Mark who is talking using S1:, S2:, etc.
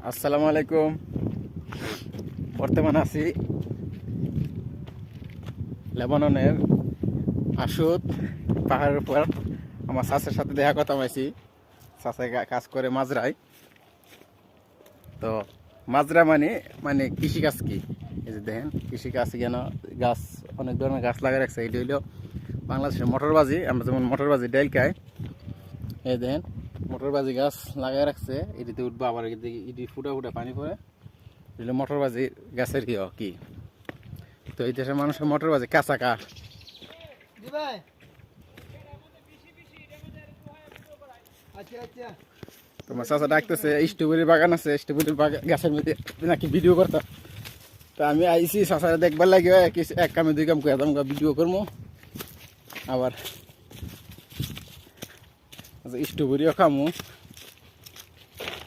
S1: আসসালামু আলাইকুম। বর্তমান আছি লেবাননের আশুত পাহাড়ের উপর। আমার চাচার সাথে দেখা কথা হয়েছি। চাচাই কাজ করে মাজরায়। তো মাজরা মানে মানে কৃষিকাজ কি, এই যে দেখেন কৃষিকাজ কেন গাছ, অনেক ধরনের গাছ লাগাই রাখছে। এটি হইল বাংলাদেশের মটরবাজি। আমরা যেমন মটরবাজি ডাইল খাই, এই দেখেন মটরবাজি গাছ লাগাই রাখছে। এটিতে উঠবো, আবার এটি ফুটা ফুটা পানি পড়ে। এগুলো মটরবাজি গাছের কি। তো এই দেশের মানুষের মটরবাজি কাঁচা কাঠ। তোমার চাচা ডাকতেছে, স্ট্রবেরির বাগান আছে, স্ট্রবেরির বাগান গাছের মধ্যে নাকি ভিডিও করতাম। তো আমি আইসি চাচারা দেখবার লাগে, এক কামে দুই কাম করে ভিডিও করবো। আবার স্ট্রবেরিও খামো।